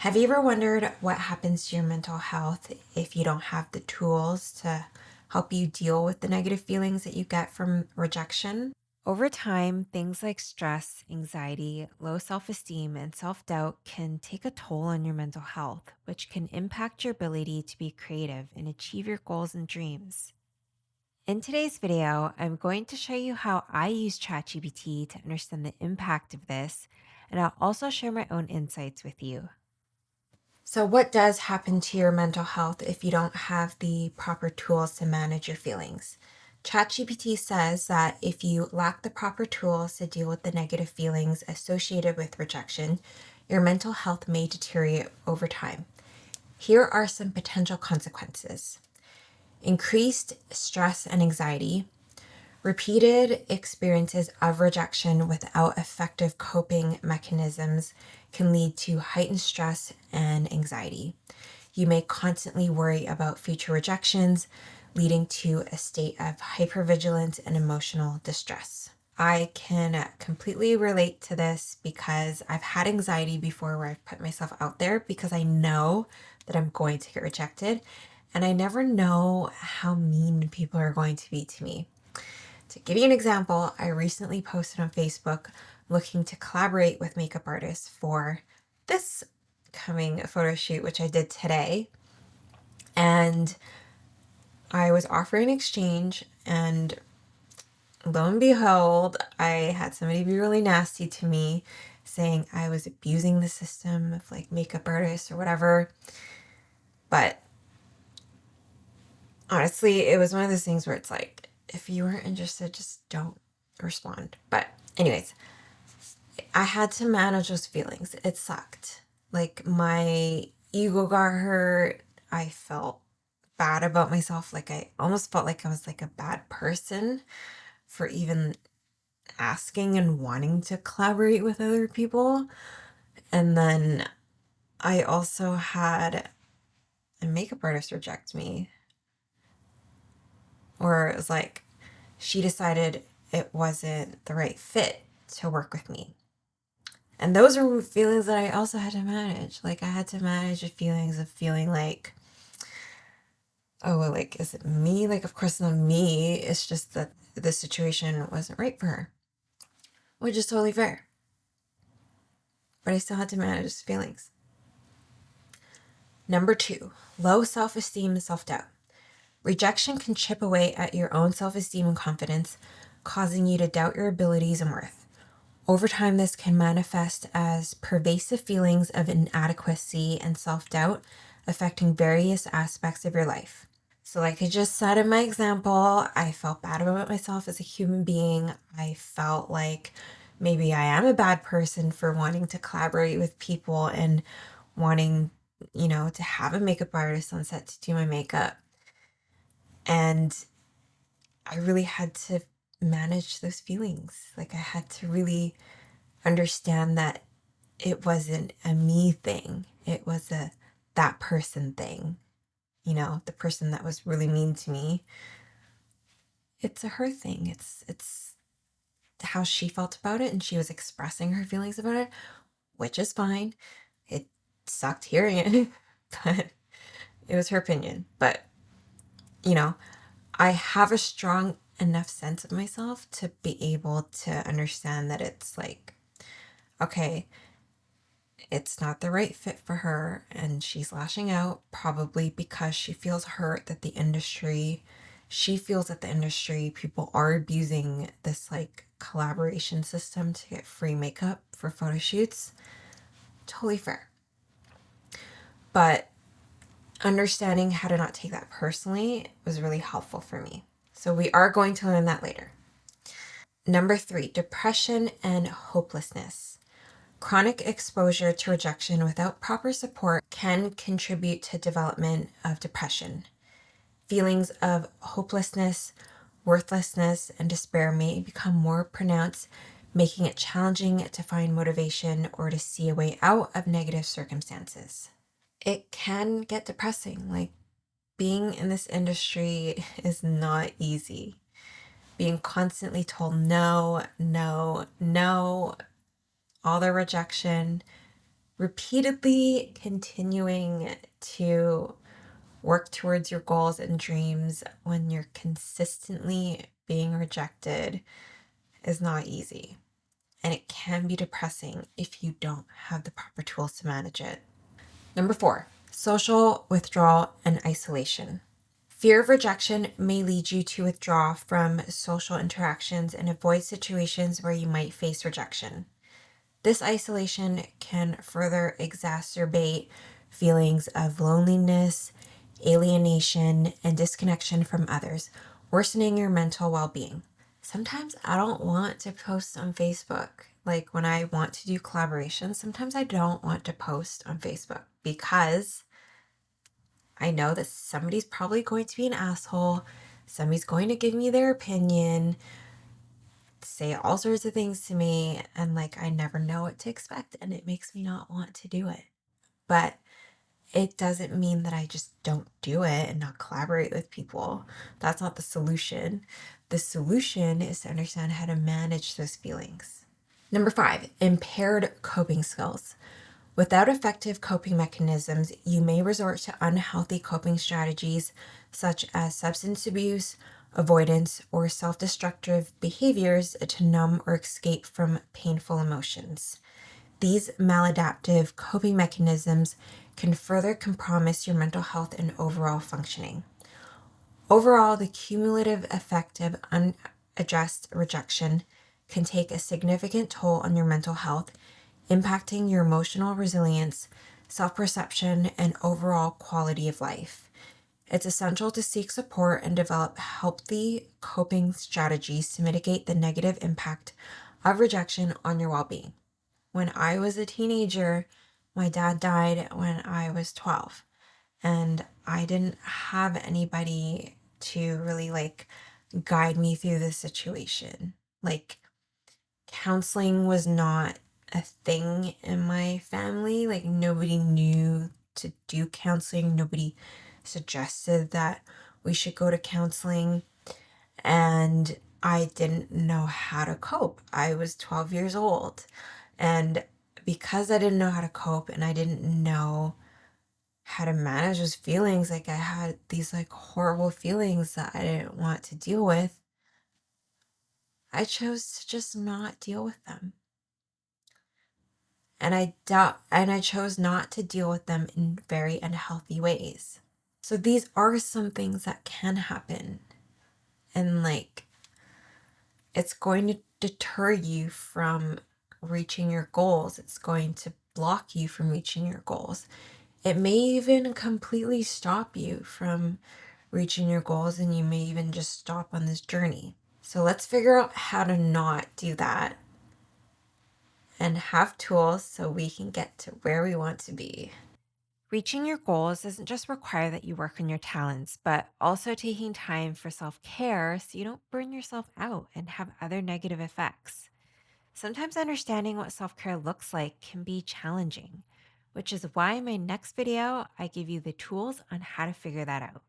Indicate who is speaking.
Speaker 1: Have you ever wondered what happens to your mental health if you don't have the tools to help you deal with the negative feelings that you get from rejection? Over time, things like stress, anxiety, low self esteem, and self doubt can take a toll on your mental health, which can impact your ability to be creative and achieve your goals and dreams. In today's video, I'm going to show you how I use ChatGPT to understand the impact of this, and I'll also share my own insights with you. So, what does happen to your mental health if you don't have the proper tools to manage your feelings? ChatGPT says that if you lack the proper tools to deal with the negative feelings associated with rejection, your mental health may deteriorate over time. Here are some potential consequences: increased stress and anxiety. Repeated experiences of rejection without effective coping mechanisms can lead to heightened stress and anxiety. You may constantly worry about future rejections, leading to a state of hypervigilance and emotional distress. I can completely relate to this because I've had anxiety before where I've put myself out there because I know that I'm going to get rejected, and I never know how mean people are going to be to me. To give you an example, I recently posted on Facebook looking to collaborate with makeup artists for this coming photo shoot, which I did today. And I was offering an exchange, and lo and behold, I had somebody be really nasty to me, saying I was abusing the system of like makeup artists or whatever. But honestly, it was one of those things where it's like, if you weren't interested, just don't respond. But anyways, I had to manage those feelings. It sucked. Like, my ego got hurt. I felt bad about myself. Like, I almost felt like I was like a bad person for even asking and wanting to collaborate with other people. And then I also had a makeup artist reject me, or it was like she decided it wasn't the right fit to work with me. And those are feelings that I also had to manage. Like, I had to manage the feelings of feeling like, oh, well, like, is it me? Like, of course it's not me. It's just that the situation wasn't right for her, which is totally fair. But I still had to manage those feelings. Number 2, low self-esteem and self-doubt. Rejection can chip away at your own self-esteem and confidence, causing you to doubt your abilities and worth. Over time, this can manifest as pervasive feelings of inadequacy and self-doubt, affecting various aspects of your life. So like I just said in my example, I felt bad about myself as a human being. I felt like maybe I am a bad person for wanting to collaborate with people and wanting, to have a makeup artist on set to do my makeup. And I really had to manage those feelings. Like, I had to really understand that it wasn't a me thing. It was a that person thing. The person that was really mean to me. It's a her thing. It's how she felt about it, and she was expressing her feelings about it, which is fine. It sucked hearing it, but it was her opinion. But I have a strong enough sense of myself to be able to understand that it's like, okay, it's not the right fit for her, and she's lashing out probably because she feels hurt that she feels that the industry people are abusing this like collaboration system to get free makeup for photo shoots. Totally fair. But understanding how to not take that personally was really helpful for me. So we are going to learn that later. Number 3, depression and hopelessness. Chronic exposure to rejection without proper support can contribute to development of depression. Feelings of hopelessness, worthlessness, and despair may become more pronounced, making it challenging to find motivation or to see a way out of negative circumstances. It can get depressing. Like, being in this industry is not easy. Being constantly told no, no, no, all the rejection, Repeatedly continuing to work towards your goals and dreams when you're consistently being rejected is not easy. And it can be depressing if you don't have the proper tools to manage it. Number 4, social withdrawal and isolation. Fear of rejection may lead you to withdraw from social interactions and avoid situations where you might face rejection. This isolation can further exacerbate feelings of loneliness, alienation, and disconnection from others, worsening your mental well being. Sometimes I don't want to post on Facebook. Like when I want to do collaborations, sometimes I don't want to post on Facebook because I know that somebody's probably going to be an asshole. Somebody's going to give me their opinion, say all sorts of things to me, and like I never know what to expect, and it makes me not want to do it. But it doesn't mean that I just don't do it and not collaborate with people. That's not the solution. The solution is to understand how to manage those feelings. Number 5, impaired coping skills. Without effective coping mechanisms, you may resort to unhealthy coping strategies such as substance abuse, avoidance, or self-destructive behaviors to numb or escape from painful emotions. These maladaptive coping mechanisms can further compromise your mental health and overall functioning. Overall, the cumulative effect of unaddressed rejection can take a significant toll on your mental health, impacting your emotional resilience, self-perception, and overall quality of life. It's essential to seek support and develop healthy coping strategies to mitigate the negative impact of rejection on your well-being. When I was a teenager, my dad died when I was 12, and I didn't have anybody to really guide me through the situation. Like, counseling was not a thing in my family. Like, nobody knew to do counseling. Nobody suggested that we should go to counseling. And I didn't know how to cope. I was 12 years old. And because I didn't know how to cope and I didn't know how to manage those feelings, like I had these horrible feelings that I didn't want to deal with, I chose to just not deal with them. And I chose not to deal with them in very unhealthy ways. So these are some things that can happen. And it's going to deter you from reaching your goals. It's going to block you from reaching your goals. It may even completely stop you from reaching your goals, and you may even just stop on this journey. So let's figure out how to not do that and have tools so we can get to where we want to be. Reaching your goals doesn't just require that you work on your talents, but also taking time for self-care so you don't burn yourself out and have other negative effects. Sometimes understanding what self-care looks like can be challenging, which is why in my next video, I give you the tools on how to figure that out.